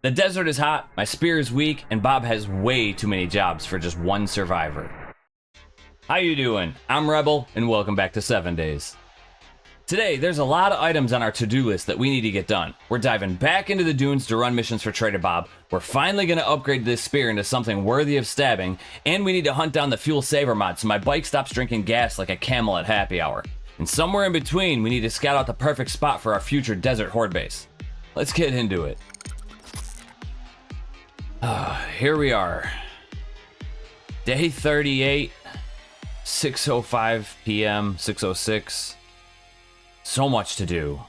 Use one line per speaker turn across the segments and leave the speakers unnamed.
The desert is hot, my spear is weak, and Bob has way too many jobs for just one survivor. How you doing? I'm Rebel, and welcome back to 7 Days. Today, there's a lot of items on our to-do list that we need to get done. We're diving back into the dunes to run missions for Trader Bob, we're finally going to upgrade this spear into something worthy of stabbing, and we need to hunt down the fuel saver mod so my bike stops drinking gas like a camel at happy hour. And somewhere in between, we need to scout out the perfect spot for our future desert horde base. Let's get into it. Here we are. Day 38, 6:05 p.m., 6:06. So much to do.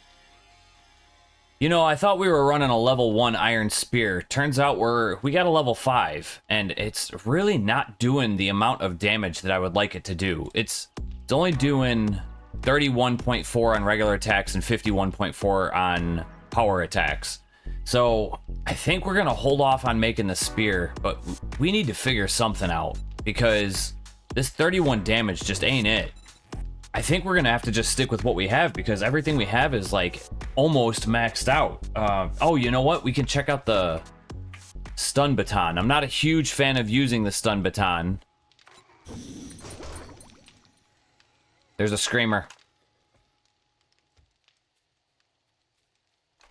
You know, I thought we were running a level 1 iron spear. Turns out we got a level 5, and it's really not doing the amount of damage that I would like it to do. It's only doing 31.4 on regular attacks and 51.4 on power attacks. So I think we're gonna hold off on making the spear, but we need to figure something out because this 31 damage just ain't it. I think we're gonna have to just stick with what we have because everything we have is like almost maxed out. Oh, you know what? We can check out the Stun Baton. I'm not a huge fan of using the Stun Baton. There's a screamer.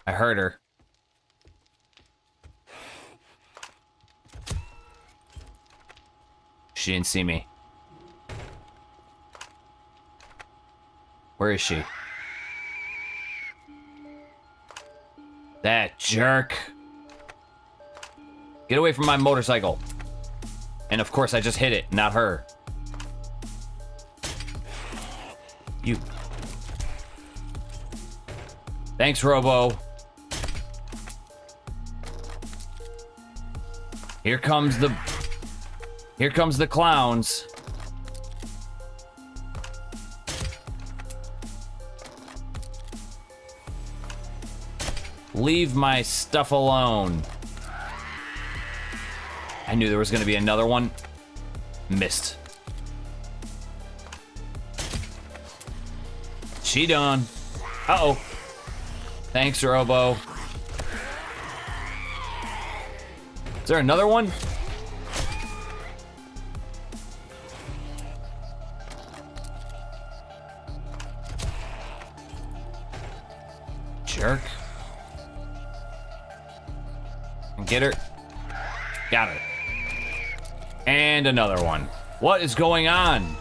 I heard her. She didn't see me. Where is she? That jerk. Get away from my motorcycle. And of course I just hit it, not her. You. Thanks, Robo. Here comes the clowns. Leave my stuff alone. I knew there was gonna be another one. Missed. She done. Uh-oh. Thanks, Robo. Is there another one? Jerk. Get her. Got her. And another one. What is going on?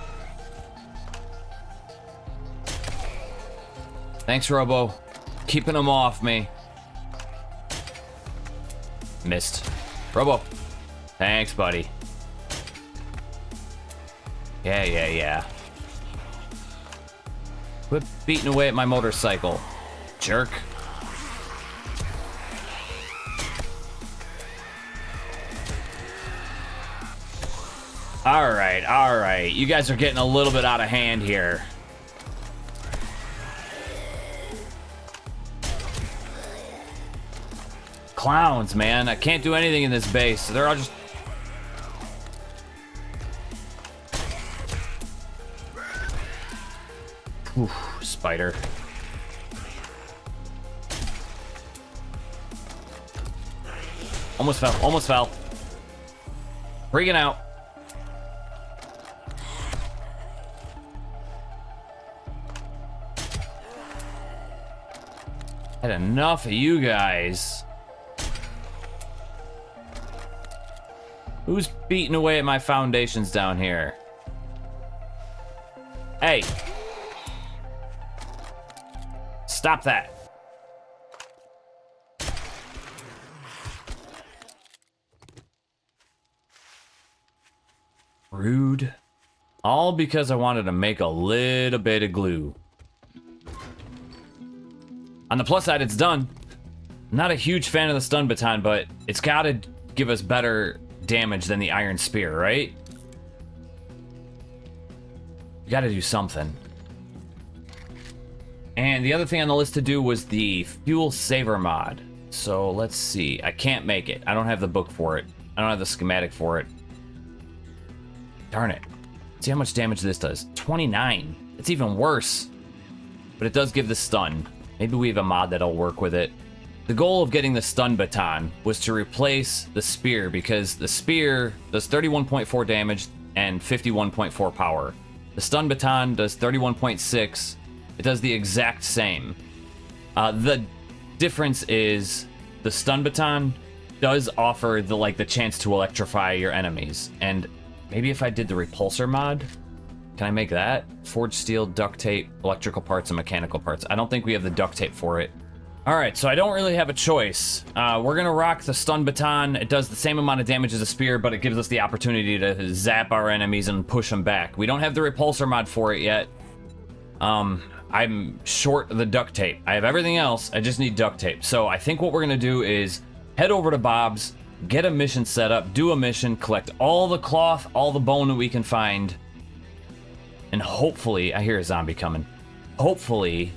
Thanks, Robo. Keeping them off me. Missed. Robo. Thanks, buddy. Yeah. Quit beating away at my motorcycle. Jerk. All right. You guys are getting a little bit out of hand here. Clowns, man. I can't do anything in this base. They're all just... Oof, spider. Almost fell. Freaking out. Had enough of you guys. Who's beating away at my foundations down here? Hey. Stop that. Rude. All because I wanted to make a little bit of glue. On the plus side, it's done. I'm not a huge fan of the Stun Baton, but it's gotta give us better damage than the iron spear, right? You gotta do something. And the other thing on the list to do was the fuel saver mod. So let's see. I can't make it. I don't have the book for it. I don't have the schematic for it. Darn it. See how much damage this does. 29. It's even worse. But it does give the stun. Maybe we have a mod that'll work with it. The goal of getting the Stun Baton was to replace the spear, because the spear does 31.4 damage and 51.4 power. The Stun Baton does 31.6. It does the exact same. The difference is the Stun Baton does offer the chance to electrify your enemies. And maybe if I did the repulsor mod, can I make that? Forged steel, duct tape, electrical parts, and mechanical parts. I don't think we have the duct tape for it. Alright, so I don't really have a choice. We're gonna rock the Stun Baton. It does the same amount of damage as a spear, but it gives us the opportunity to zap our enemies and push them back. We don't have the repulsor mod for it yet. I'm short the duct tape. I have everything else, I just need duct tape. So I think what we're gonna do is head over to Bob's, get a mission set up, do a mission, collect all the cloth, all the bone that we can find, and hopefully, I hear a zombie coming. Hopefully,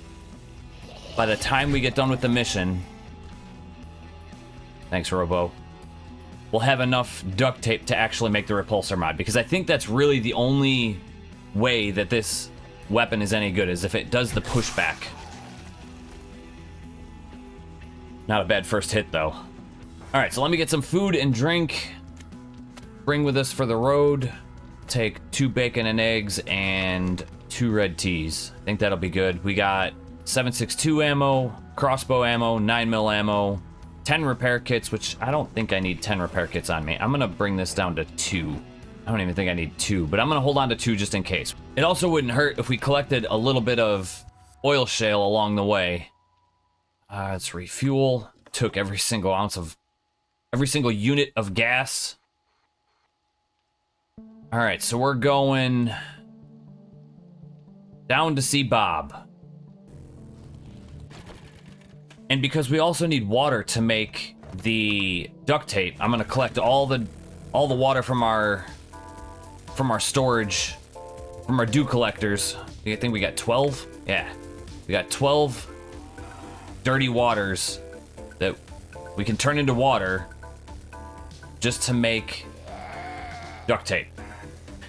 by the time we get done with the mission, thanks, Robo, we'll have enough duct tape to actually make the repulsor mod, because I think that's really the only way that this weapon is any good, is if it does the pushback. Not a bad first hit, though. Alright, so let me get some food and drink. Bring with us for the road. Take 2 bacon and eggs and 2 red teas. I think that'll be good. We got 7.62 ammo, crossbow ammo, 9mm ammo, 10 repair kits, which I don't think I need 10 repair kits on me. I'm gonna bring this down to 2. I don't even think I need 2, but I'm gonna hold on to 2 just in case. It also wouldn't hurt if we collected a little bit of oil shale along the way. Let's refuel. Took every single unit of gas. All right, so we're going down to see Bob. And because we also need water to make the duct tape, I'm gonna collect all the water from our storage, from our dew collectors. I think we got 12. Yeah, we got 12 dirty waters that we can turn into water just to make duct tape.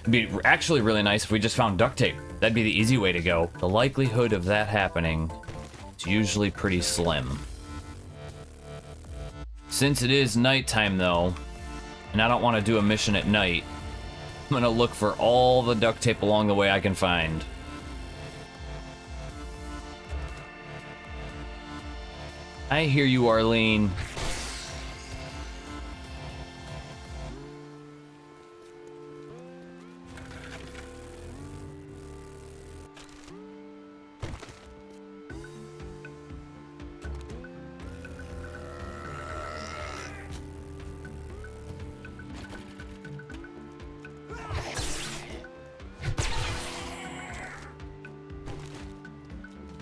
It'd be actually really nice if we just found duct tape. That'd be the easy way to go. The likelihood of that happening is usually pretty slim. Since it is nighttime though, and I don't want to do a mission at night, I'm gonna look for all the duct tape along the way I can find. I hear you, Arlene.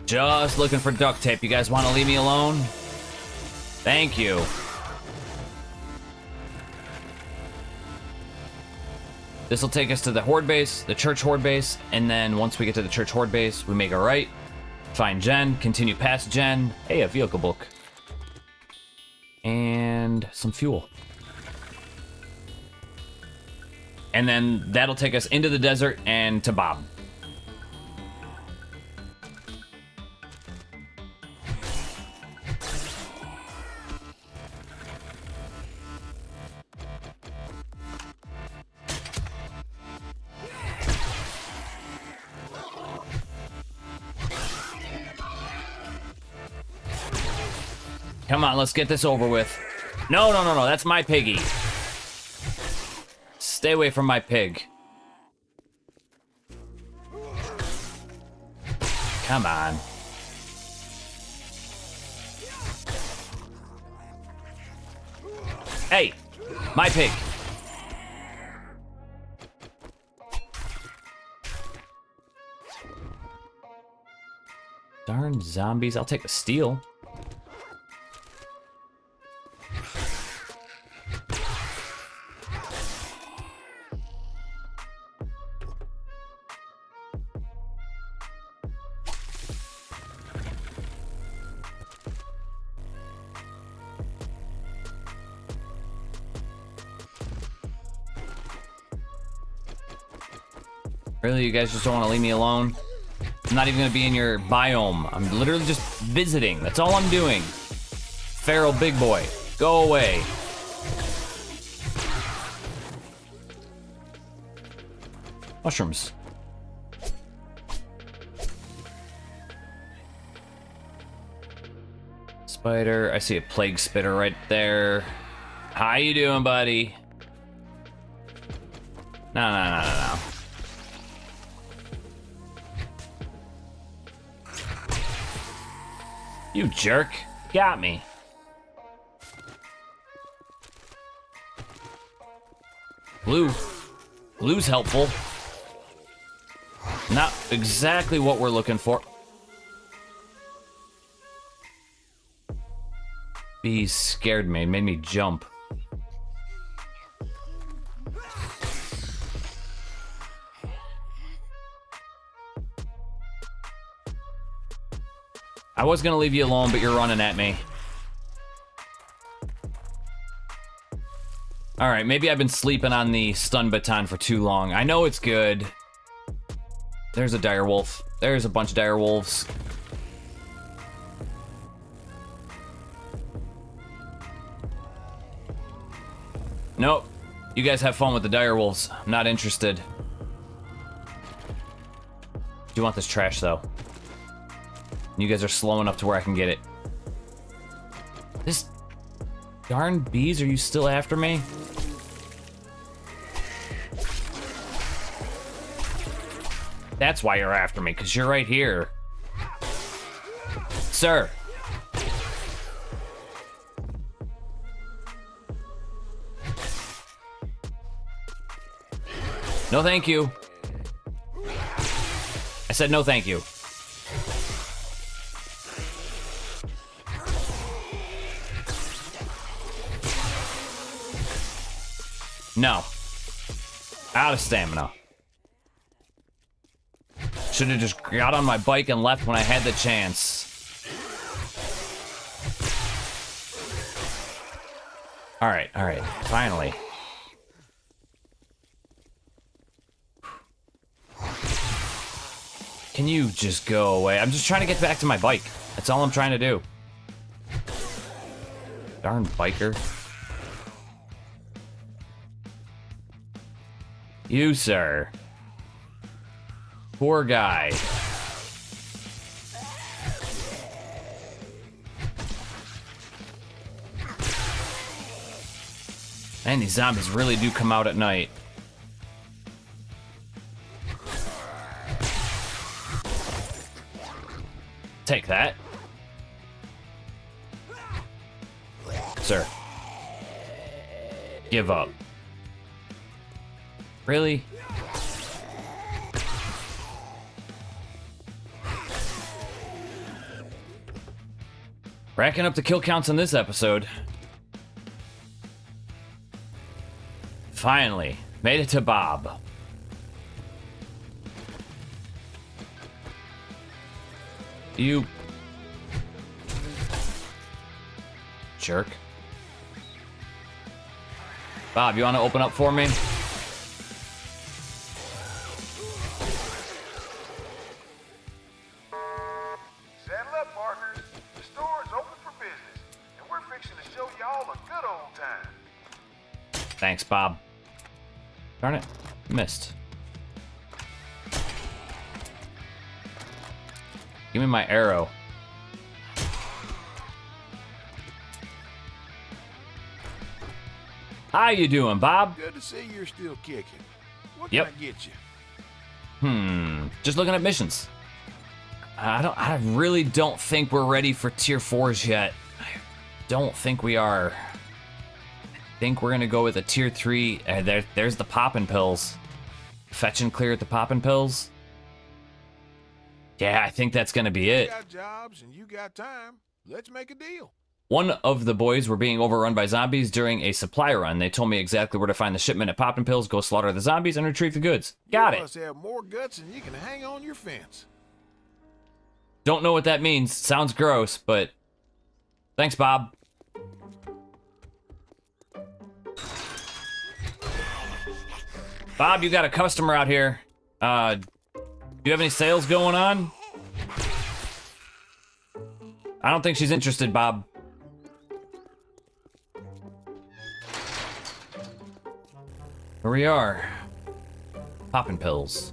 Just looking for duct tape. You guys want to leave me alone? Thank you. This will take us to the Horde Base, the church Horde Base, and then once we get to the church Horde Base, we make a right, find Jen, continue past Jen. Hey, a vehicle book. And some fuel. And then that'll take us into the desert and to Bob. Come on, let's get this over with. No, that's my piggy. Stay away from my pig. Come on. Hey, my pig. Darn zombies, I'll take the steel. Really, you guys just don't want to leave me alone? I'm not even going to be in your biome. I'm literally just visiting. That's all I'm doing. Feral big boy, go away. Mushrooms. Spider, I see a plague spitter right there. How you doing, buddy? No. You jerk. Got me. Glue. Glue's helpful. Not exactly what we're looking for. Bees scared me, made me jump. I was gonna leave you alone, but you're running at me. Alright, maybe I've been sleeping on the Stun Baton for too long. I know it's good. There's a dire wolf. There's a bunch of dire wolves. Nope. You guys have fun with the dire wolves. I'm not interested. Do you want this trash, though? You guys are slow enough to where I can get it. This darn bees, are you still after me? That's why you're after me, because you're right here. Sir. No thank you. I said no thank you. No. Out of stamina. Should have just got on my bike and left when I had the chance. Alright, finally. Can you just go away? I'm just trying to get back to my bike. That's all I'm trying to do. Darn biker. You, sir. Poor guy. Man, these zombies really do come out at night. Take that. Sir. Give up. Really? Racking up the kill counts in this episode. Finally, made it to Bob. You jerk. Bob, you want to open up for me?
Saddle up, partners. The store is open for business, and we're fixing to show y'all a good old time.
Thanks, Bob. Darn it, missed. Give me my arrow. How you doing, Bob?
Good to see you're still kicking. What
Yep.
can I get you?
Just looking at missions. I really don't think we're ready for tier 4s yet. I don't think we are. I think we're gonna go with a tier 3. There's the Pop N Pills. Fetch and clear at the Pop N Pills. Yeah, I think that's gonna be
You
it.
got jobs and you got time. Let's make a deal.
One of the boys were being overrun by zombies during a supply run. They told me exactly where to find the shipment at Pop N Pills, go slaughter the zombies, and retrieve the goods. Got
You
it.
must have more guts than you can hang on your fence.
Don't know what that means. Sounds gross, but thanks, Bob. Bob, you got a customer out here. Do you have any sales going on? I don't think she's interested, Bob. Here we are. Popping pills.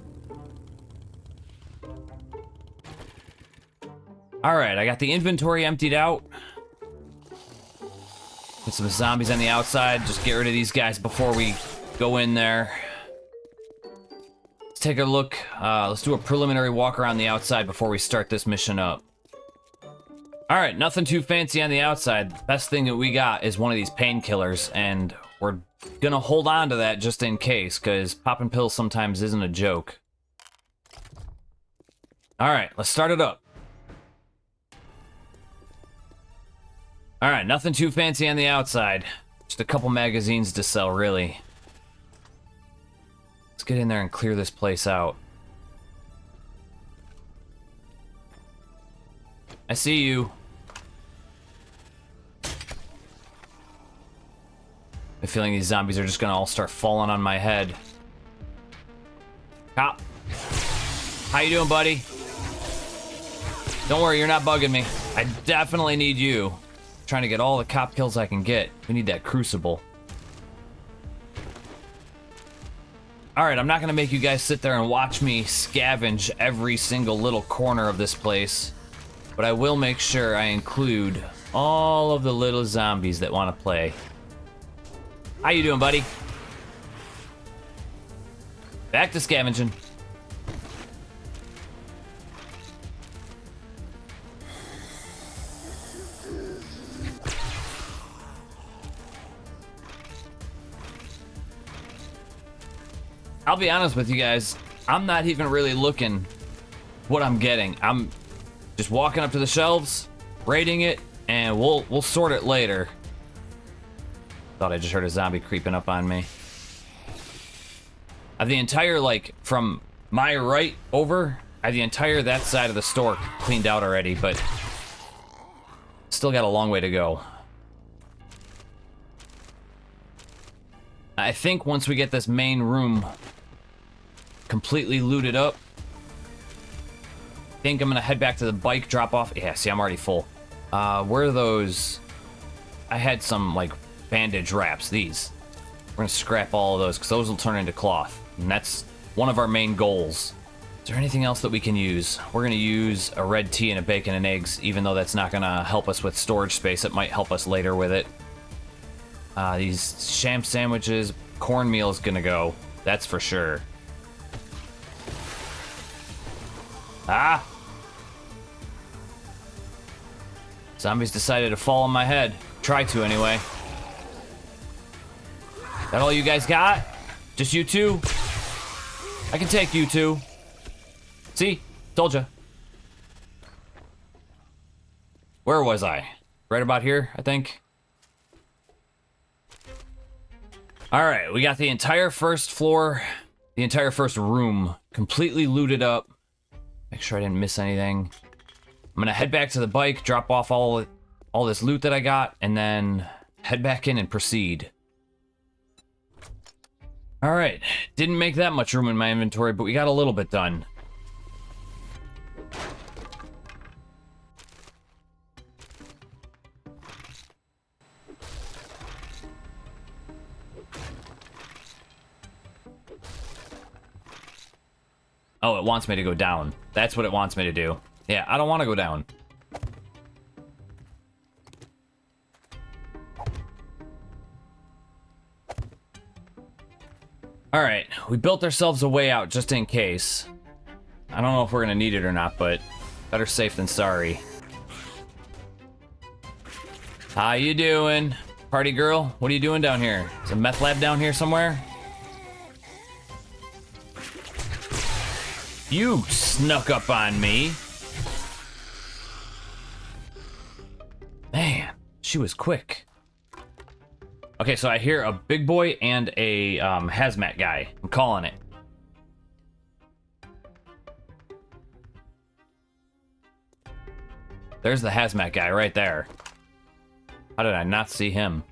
Alright, I got the inventory emptied out. Get some zombies on the outside. Just get rid of these guys before we go in there. Let's take a look. Let's do a preliminary walk around the outside before we start this mission up. Alright, nothing too fancy on the outside. Best thing that we got is one of these painkillers, and we're gonna hold on to that just in case, because popping pills sometimes isn't a joke. Alright, let's start it up. Alright, nothing too fancy on the outside. Just a couple magazines to sell, really. Let's get in there and clear this place out. I see you. I have a feeling these zombies are just gonna all start falling on my head. Cop. How you doing, buddy? Don't worry, you're not bugging me. I definitely need you. Trying to get all the cop kills I can get. We need that crucible. Alright, I'm not gonna make you guys sit there and watch me scavenge every single little corner of this place, but I will make sure I include all of the little zombies that want to play. How you doing, buddy? Back to scavenging. I'll be honest with you guys, I'm not even really looking what I'm getting. I'm just walking up to the shelves, raiding it, and we'll sort it later. Thought I just heard a zombie creeping up on me. I have the entire, like, from my right over, I have the entire that side of the store cleaned out already, but still got a long way to go. I think once we get this main room completely looted up, I think I'm gonna head back to the bike, drop off. Yeah, see, I'm already full. Where are those? I had some, like, bandage wraps, these. We're gonna scrap all of those, because those will turn into cloth. And that's one of our main goals. Is there anything else that we can use? We're gonna use a red tea and a bacon and eggs, even though that's not gonna help us with storage space. It might help us later with it. These sham sandwiches, cornmeal is gonna go. That's for sure. Ah! Zombies decided to fall on my head. Try to, anyway. That all you guys got? Just you two? I can take you two. See? Told ya. Where was I? Right about here, I think. Alright, we got the entire first floor, the entire first room completely looted up. Make sure I didn't miss anything. I'm gonna head back to the bike, drop off all this loot that I got, and then head back in and proceed. Alright, didn't make that much room in my inventory, but we got a little bit done. Oh, it wants me to go down. That's what it wants me to do. Yeah, I don't want to go down. Alright, we built ourselves a way out just in case. I don't know if we're gonna need it or not, but better safe than sorry. How you doing? Party girl? What are you doing down here? Is a meth lab down here somewhere? You snuck up on me. Man, she was quick. Okay, so I hear a big boy and a hazmat guy. I'm calling it. There's the hazmat guy right there. How did I not see him?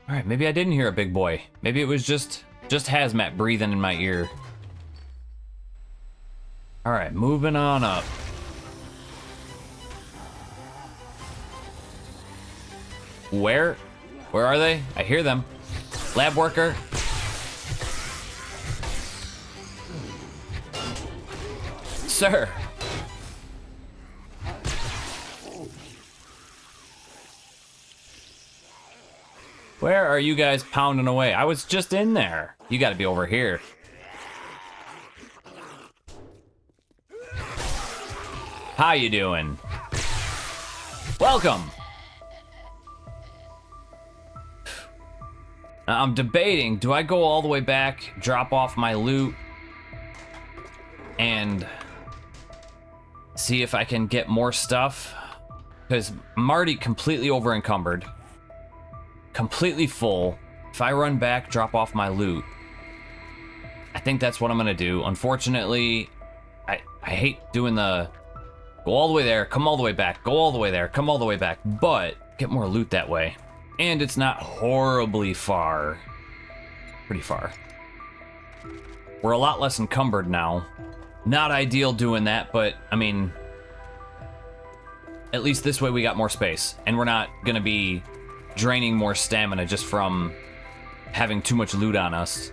All right, maybe I didn't hear a big boy. Maybe it was just hazmat breathing in my ear. All right, moving on up. Where? Where are they? I hear them. Lab worker. Sir. Where are you guys pounding away? I was just in there. You gotta be over here. How you doing? Welcome. Now, I'm debating, do I go all the way back, drop off my loot, and see if I can get more stuff? Because I'm already completely over encumbered. Completely full. If I run back, drop off my loot, I think that's what I'm gonna do. Unfortunately, I hate doing the go all the way there, come all the way back, go all the way there, come all the way back, but get more loot that way. And it's not horribly far. Pretty far. We're a lot less encumbered now. Not ideal doing that, but I mean, at least this way we got more space, and we're not gonna be draining more stamina just from having too much loot on us.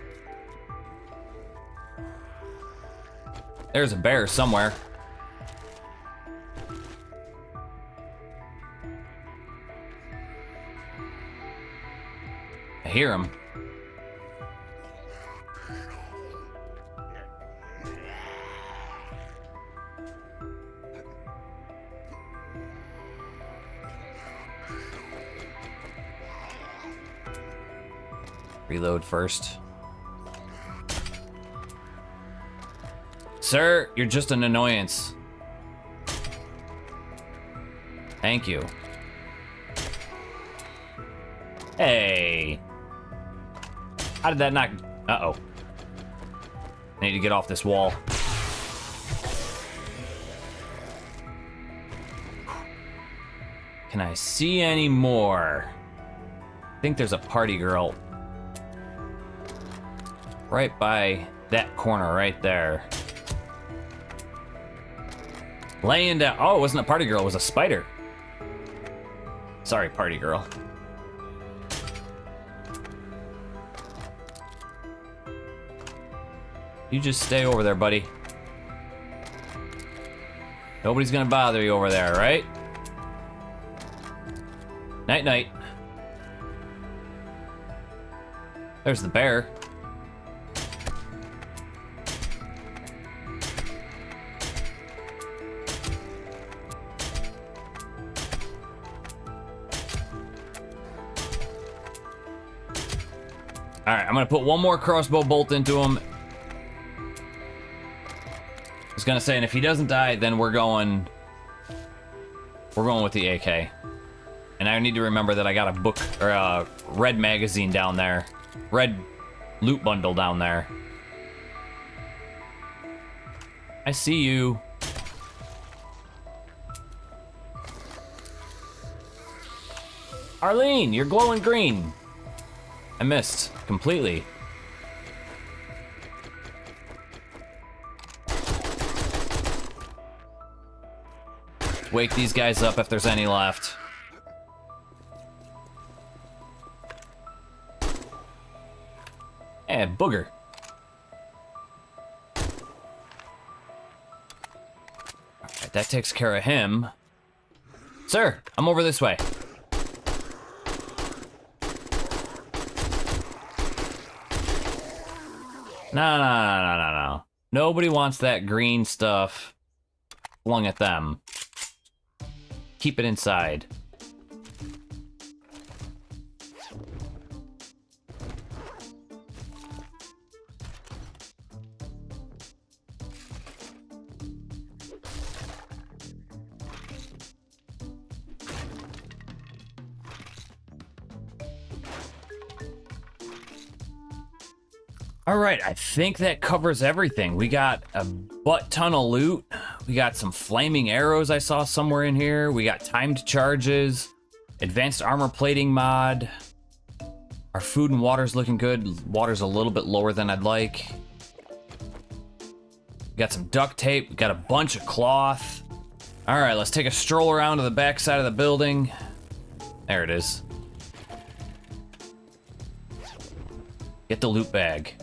There's a bear somewhere. I hear him. Reload first. Sir, you're just an annoyance. Thank you. Hey. How did that not... Uh-oh. I need to get off this wall. Can I see any more? I think there's a party girl right by that corner right there. Laying down. Oh, it wasn't a party girl, it was a spider. Sorry, party girl. You just stay over there, buddy. Nobody's gonna bother you over there, right? Night, night. There's the bear. All right, I'm gonna put one more crossbow bolt into him. I was gonna say, and if he doesn't die, then we're going with the AK. And I need to remember that I got a book or a red magazine down there, red loot bundle down there. I see you. Arlene, you're glowing green. I missed completely. Wake these guys up if there's any left. Eh, booger. Alright, that takes care of him. Sir, I'm over this way. No. Nobody wants that green stuff flung at them. Keep it inside. All right, I think that covers everything. We got a butt ton of loot. We got some flaming arrows I saw somewhere in here. We got timed charges, advanced armor plating mod. Our food and water's looking good. Water's a little bit lower than I'd like. We got some duct tape. We got a bunch of cloth. All right, let's take a stroll around to the back side of the building. There it is. Get the loot bag.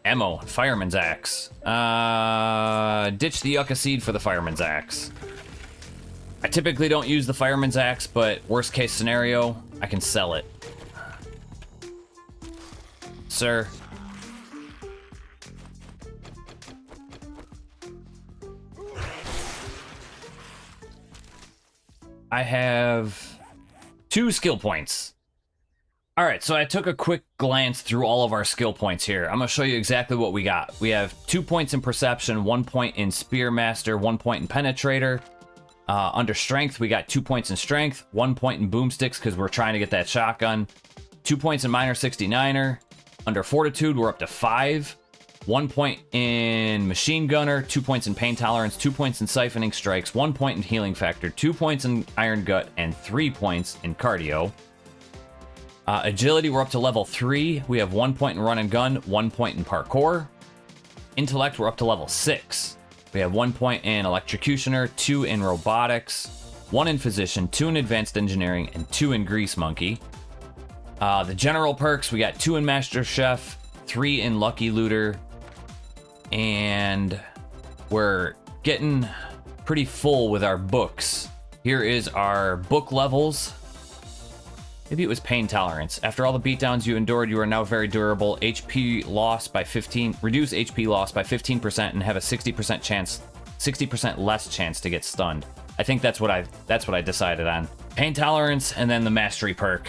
Ammo, fireman's axe. Ditch the yucca seed for the fireman's axe. I typically don't use the fireman's axe, but worst case scenario, I can sell it. Sir. I have 2 skill points. All right, so I took a quick glance through all of our skill points here. I'm gonna show you exactly what we got. We have 2 points in perception, 1 point in spearmaster, 1 point in penetrator. Under strength, we got 2 points in strength, 1 point in boomsticks because we're trying to get that shotgun, 2 points in minor 69er. Under fortitude, we're up to 5. 1 point in machine gunner, 2 points in pain tolerance, 2 points in siphoning strikes, 1 point in healing factor, 2 points in iron gut, and 3 points in cardio. Agility, we're up to level 3. We have 1 point in run and gun, 1 point in parkour. Intellect, we're up to level 6. We have 1 point in electrocutioner, 2 in robotics, 1 in physician, 2 in advanced engineering, and 2 in grease monkey. The general perks, we got 2 in master chef, 3 in lucky looter, and we're getting pretty full with our books. Here is our book levels. Maybe it was pain tolerance. After all the beatdowns you endured, you are now very durable. HP loss by 15, reduce HP loss by 15% and have a 60% less chance to get stunned. I think that's what I decided on. Pain tolerance and then the mastery perk.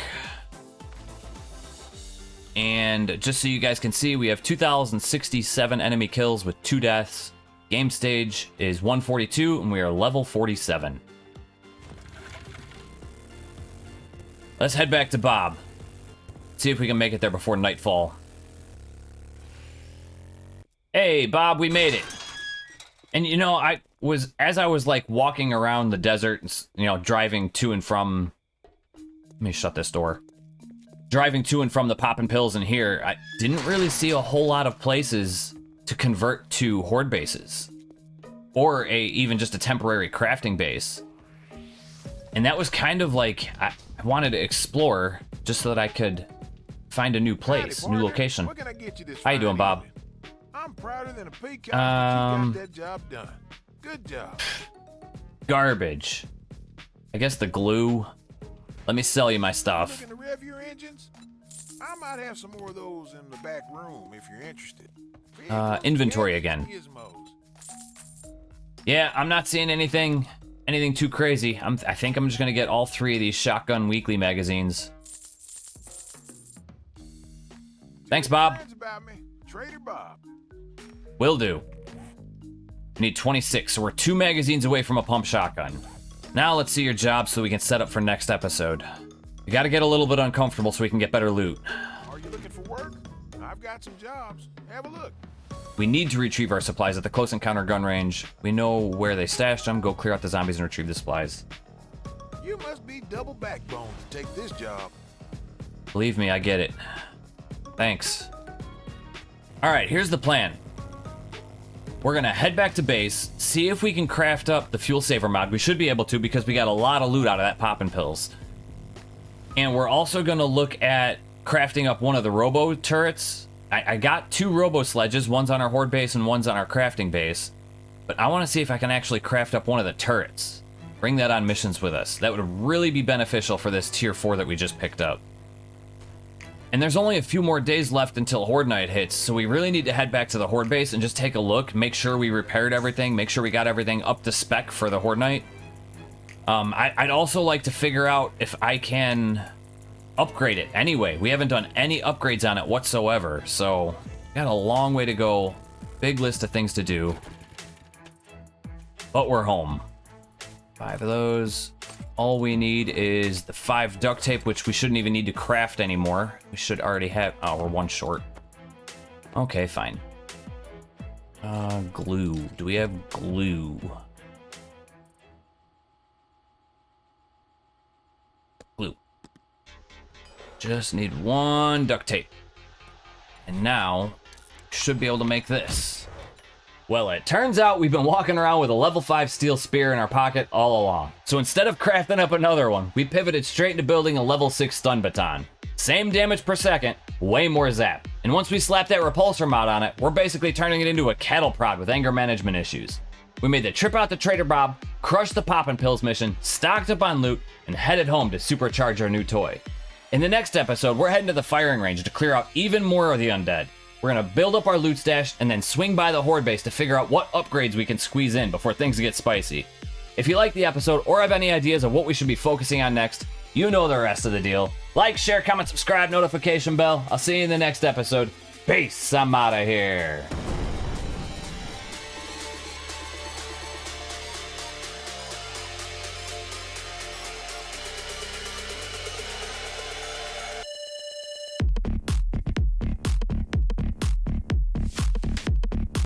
And just so you guys can see, we have 2,067 enemy kills with 2 deaths. Game stage is 142 and we are level 47. Let's head back to Bob. See if we can make it there before nightfall. Hey, Bob, we made it. And you know, as I was like walking around the desert, you know, driving to and from, let me shut this door. Driving to and from the Pop N Pills in here, I didn't really see a whole lot of places to convert to Horde bases. Or even just a temporary crafting base. And that was kind of like, I wanted to explore just so that I could find a new place,
Howdy,
new
partner.
location.
What can I get you this
How you doing,
fine
Bob?
evening? I'm prouder than a peacock that you got that job done. Good job.
Garbage. I guess the glue. Let me sell you my stuff.
Looking to rev your engines? I might have some more of those in the back room if you're interested.
Inventory again.
Gizmos.
Yeah, I'm not seeing anything too crazy. I think I'm just gonna get all 3 of these Shotgun Weekly magazines. Thanks, Bob.
Friends about me. Trader Bob.
Will do. We need 26, so we're 2 magazines away from a pump shotgun. Now let's see your job so we can set up for next episode. We gotta get a little bit uncomfortable so we can get better loot.
Are you looking for work? I've got some jobs. Have a look.
We need to retrieve our supplies at the close encounter gun range. We know where they stashed them. Go clear out the zombies and retrieve the supplies.
You must be double backbone to take this job.
Believe me, I get it. Thanks. All right, here's the plan. We're gonna head back to base, see if we can craft up the fuel saver mod. We should be able to because we got a lot of loot out of that Pop N Pills. And we're also gonna look at crafting up one of the robo turrets. I got 2 robo sledges, one's on our horde base and one's on our crafting base. But I wanna see if I can actually craft up one of the turrets. Bring that on missions with us. That would really be beneficial for this tier 4 that we just picked up. And there's only a few more days left until Horde Night hits, so we really need to head back to the Horde base and just take a look, make sure we repaired everything, make sure we got everything up to spec for the Horde Night. I'd also like to figure out if I can upgrade it. Anyway, we haven't done any upgrades on it whatsoever, so got a long way to go. Big list of things to do. But we're home. 5 of those. All we need is the 5 duct tape, which we shouldn't even need to craft anymore. We should already have... Oh, we're 1 short. Okay, fine. Glue. Do we have glue? Glue. Just need 1 duct tape. And now, should be able to make this. Well, it turns out we've been walking around with a level 5 steel spear in our pocket all along. So instead of crafting up another one, we pivoted straight into building a level 6 stun baton. Same damage per second, way more zap. And once we slap that repulsor mod on it, we're basically turning it into a cattle prod with anger management issues. We made the trip out to Trader Bob, crushed the Pop N Pills mission, stocked up on loot, and headed home to supercharge our new toy. In the next episode, we're heading to the firing range to clear out even more of the undead. We're gonna build up our loot stash and then swing by the Horde Base to figure out what upgrades we can squeeze in before things get spicy. If you like the episode or have any ideas of what we should be focusing on next, you know the rest of the deal. Like, share, comment, subscribe, notification bell. I'll see you in the next episode. Peace, I'm out of here.